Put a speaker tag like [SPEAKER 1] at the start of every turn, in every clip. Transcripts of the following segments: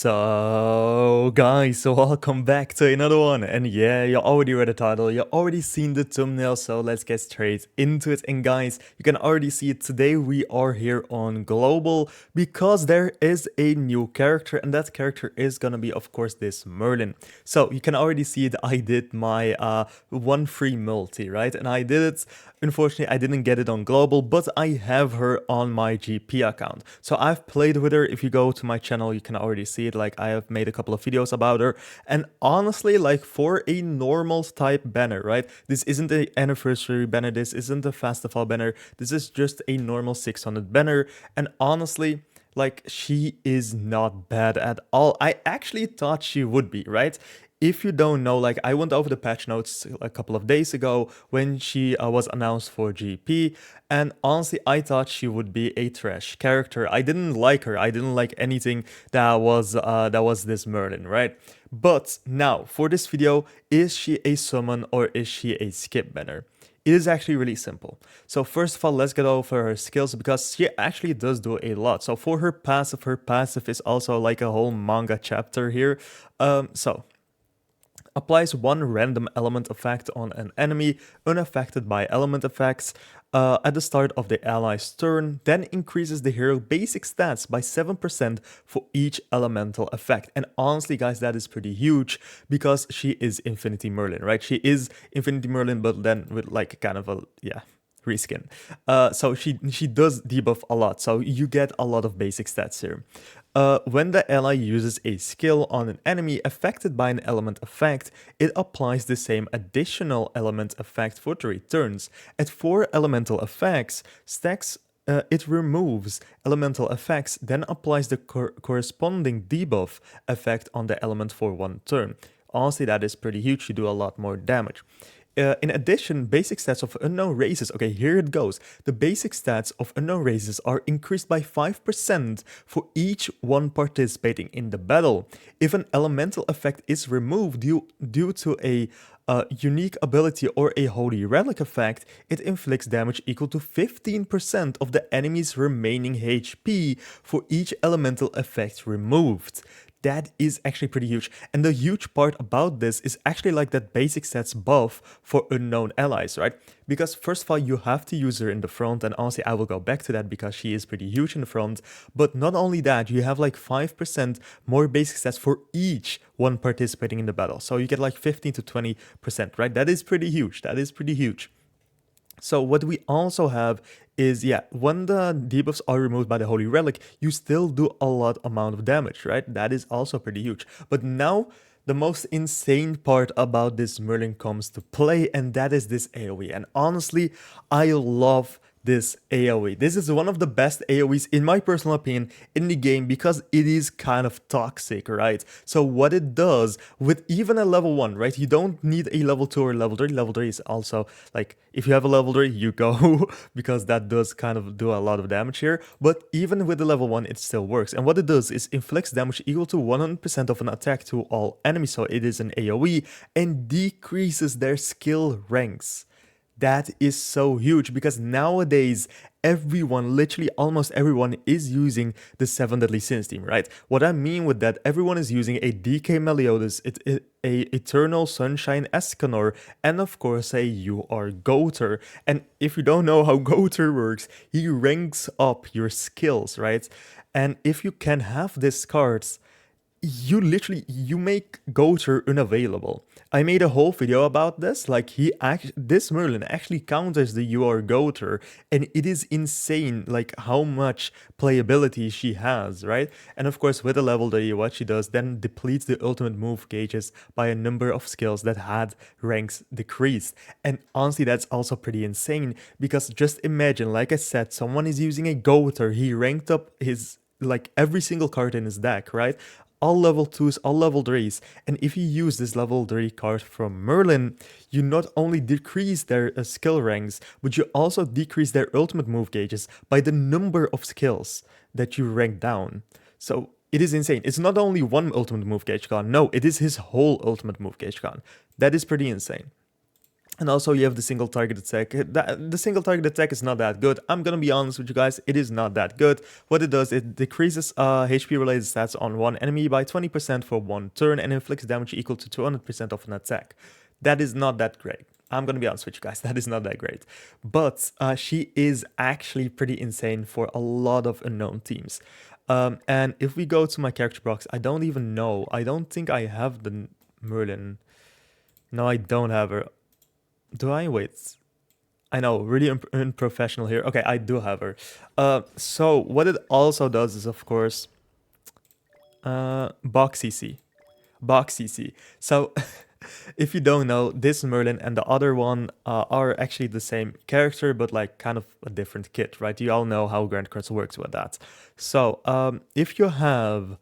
[SPEAKER 1] So guys, welcome back to another one. And yeah, you already read the title, you already seen the thumbnail, so let's get straight into it. And guys, you can already see it today. We are here on global because there is a new character, and that character is gonna be, of course, this Merlin. So you can already see it. I did my one free multi, right? And I did it. Unfortunately, I didn't get it on global, but I have her on my GP account. So I've played with her. If you go to my channel, you can already see it. Like, I have made a couple of videos about her. And honestly, like, for a normal type banner, right? This isn't an anniversary banner. This isn't a festival banner. This is just a normal 600 banner. And honestly, like, she is not bad at all. I actually thought she would be, right? If you don't know, like, I went over the patch notes a couple of days ago when she was announced for GP, and honestly, I thought she would be a trash character. I didn't like her. I didn't like anything that was this Merlin, right? But now, for this video, is she a summon or is she a skip banner? It is actually really simple. So first of all, let's get over her skills because she actually does do a lot. So for her passive is also like a whole manga chapter here. So applies one random element effect on an enemy unaffected by element effects at the start of the ally's turn, then increases the hero basic stats by 7% for each elemental effect. And honestly, guys, that is pretty huge because she is Infinity Merlin, right? She is Infinity Merlin, but then with like kind of a, yeah, reskin. So she does debuff a lot, so you get a lot of basic stats here. When the ally uses a skill on an enemy affected by an element effect, it applies the same additional element effect for 3 turns. At 4 elemental effects, stacks it removes elemental effects, then applies the corresponding debuff effect on the element for 1 turn. Honestly, that is pretty huge. You do a lot more damage. In addition, basic stats of unknown races, okay, here it goes. The basic stats of unknown races are increased by 5% for each one participating in the battle. If an elemental effect is removed due to a unique ability or a holy relic effect, it inflicts damage equal to 15% of the enemy's remaining HP for each elemental effect removed. That is actually pretty huge. And the huge part about this is actually like that basic stats buff for unknown allies, right? Because first of all, you have to use her in the front, and honestly, I will go back to that because she is pretty huge in the front. But not only that, you have like 5% more basic stats for each one participating in the battle. So you get like 15 to 20%, right? That is pretty huge. That is pretty huge. So what we also have is, yeah, when the debuffs are removed by the Holy Relic, you still do a lot amount of damage, right? That is also pretty huge. But now, the most insane part about this Merlin comes to play, and that is this AoE. And honestly, I love this AoE. This is one of the best AoEs, in my personal opinion, in the game because it is kind of toxic, right? So what it does with even a level 1, right? You don't need a level 2 or level 3. Level 3 is also, like, if you have a level 3, you go, because that does kind of do a lot of damage here. But even with the level 1, it still works. And what it does is inflicts damage equal to 100% of an attack to all enemies. So it is an AoE and decreases their skill ranks. That is so huge because nowadays everyone, literally almost everyone, is using the 7 Deadly Sins team, right? What I mean with that, everyone is using a DK Meliodas, a Eternal Sunshine Escanor, and of course a UR Goater. And if you don't know how Goater works, he ranks up your skills, right? And if you can have these cards, you make Goater unavailable. I made a whole video about this. Like, this Merlin actually counters the UR Goater, and it is insane, like, how much playability she has, right? And of course, with the level 3, what she does then depletes the ultimate move gauges by a number of skills that had ranks decreased. And honestly, that's also pretty insane because just imagine, like I said, someone is using a Goater. He ranked up his, like, every single card in his deck, right? All level 2s, all level 3s, and if you use this level 3 card from Merlin, you not only decrease their skill ranks, but you also decrease their ultimate move gauges by the number of skills that you rank down. So it is insane. It's not only one ultimate move gauge gone, no, it is his whole ultimate move gauge gone. That is pretty insane. And also you have the single target attack. The single target attack is not that good. I'm gonna be honest with you guys, it is not that good. What it does, it decreases HP related stats on one enemy by 20% for one turn and inflicts damage equal to 200% of an attack. That is not that great. I'm gonna be honest with you guys, that is not that great. But she is actually pretty insane for a lot of unknown teams. And if we go to my character box, I don't even know. I don't think I have the Merlin. No, I don't have her. Do I? Wait. I know, really unprofessional here. Okay, I do have her. So what it also does is, of course, box CC. Box CC. So if you don't know, this Merlin and the other one are actually the same character, but like kind of a different kit, right? You all know how Grand Cross works with that. So if you have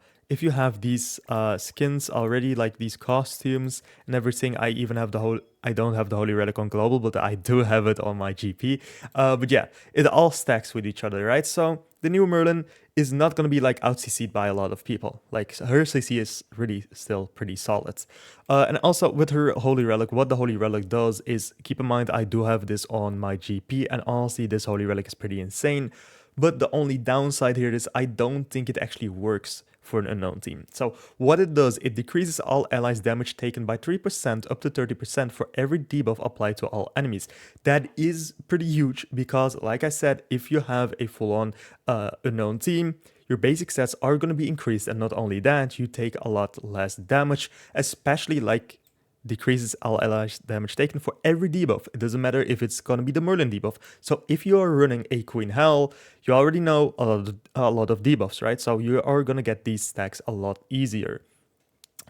[SPEAKER 1] these skins already, like these costumes and everything, I even have the whole. I don't have the Holy Relic on global, but I do have it on my GP. But yeah, it all stacks with each other, right? So the new Merlin is not going to be like out CC'd by a lot of people. Like her CC is really still pretty solid. And also with her Holy Relic, what the Holy Relic does is, keep in mind, I do have this on my GP, and honestly, this Holy Relic is pretty insane. But the only downside here is I don't think it actually works for an unknown team. So what it does, it decreases all allies damage taken by 3% up to 30% for every debuff applied to all enemies. That is pretty huge because, like I said, if you have a full-on unknown team, your basic stats are going to be increased, and not only that, you take a lot less damage, especially like decreases all allies damage taken for every debuff. It doesn't matter if it's gonna be the Merlin debuff. So if you are running a Queen Hell, you already know a lot of debuffs, right? So you are gonna get these stacks a lot easier.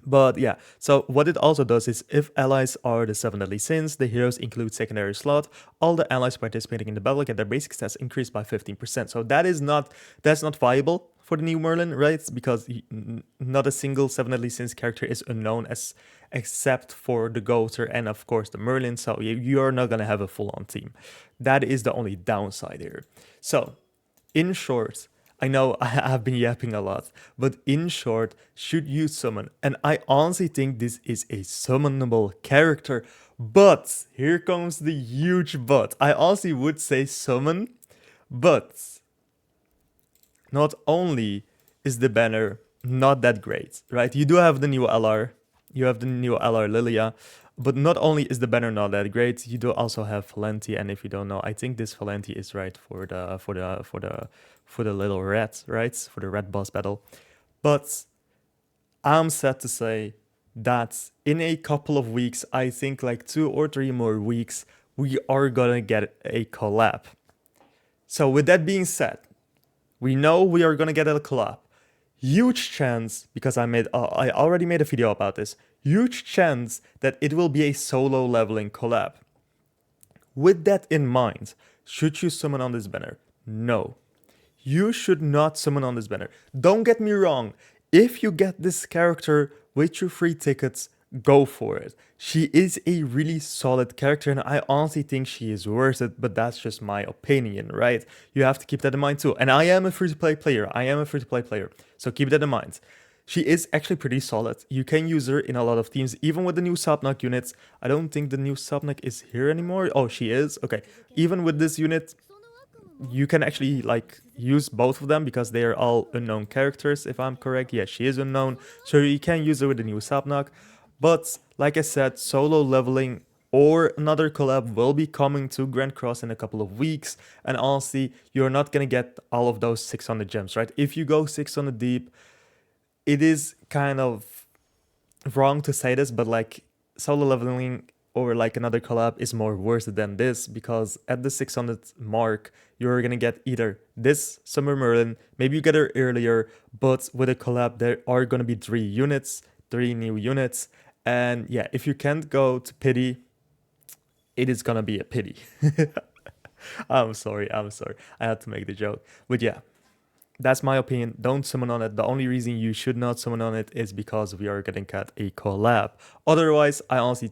[SPEAKER 1] But yeah, so what it also does is, if allies are the 7 deadly sins, the heroes include secondary slot, all the allies participating in the battle get their basic stats increased by 15%. So that's not viable for the new Merlin, right? Because not a single 7 deadly sins character is unknown as except for the Goater and of course the Merlin, so you're not gonna have a full-on team. That is the only downside here. So in short, I know I have been yapping a lot, but in short, should you summon? And I honestly think this is a summonable character, but here comes the huge but. I honestly would say summon, but not only is the banner not that great, right? You do have the new LR, you have the new LR Lilia, but not only is the banner not that great, you do also have Valenti, and if you don't know, I think this Valenti is right for the little red, right? For the red boss battle. But I'm sad to say that in a couple of weeks, I think like 2 or 3 more weeks, we are gonna get a collab. So with that being said, we know we are gonna get a collab. Huge chance, because I already made a video about this, huge chance that it will be a solo leveling collab. With that in mind, should you summon on this banner? No. You should not summon on this banner. Don't get me wrong, if you get this character with your free tickets, go for it. She is a really solid character, and I honestly think she is worth it, but that's just my opinion, right? You have to keep that in mind too. And I am a free-to-play player. So keep that in mind. She is actually pretty solid. You can use her in a lot of teams, even with the new Subnock units. I don't think the new Subnock is here anymore. Oh, she is? Okay. Even with this unit, you can actually like use both of them because they are all unknown characters, if I'm correct. Yeah, she is unknown, so you can use her with the new Subnock. But like I said, solo leveling or another collab will be coming to Grand Cross in a couple of weeks, and honestly, you're not gonna get all of those 600 gems, right? If you go 600 deep, it is kind of wrong to say this, but like solo leveling or like another collab is more worth it than this, because at the 600 mark, you're gonna get either this Summer Merlin, maybe you get her earlier, but with a collab, there are gonna be 3 new units. And yeah, if you can't go to pity, it is gonna be a pity. I'm sorry. I had to make the joke. But yeah, that's my opinion. Don't summon on it. The only reason you should not summon on it is because we are getting cut a collab. Otherwise, I honestly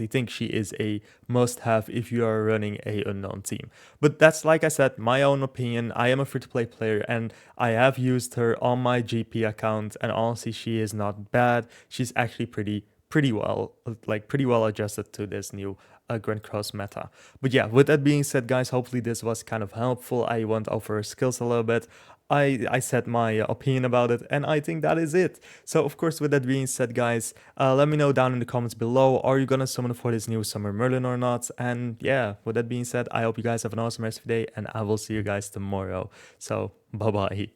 [SPEAKER 1] think she is a must-have if you are running a unknown team. But that's, like I said, my own opinion. I am a free-to-play player, and I have used her on my GP account, and honestly, she is not bad. She's actually pretty well adjusted to this new Grand Cross meta. But yeah, with that being said, guys, hopefully this was kind of helpful. I went over skills a little bit. I said my opinion about it, and I think that is it. So, of course, with that being said, guys, let me know down in the comments below, are you gonna summon for this new Summer Merlin or not? And yeah, with that being said, I hope you guys have an awesome rest of the day, and I will see you guys tomorrow. So, bye-bye.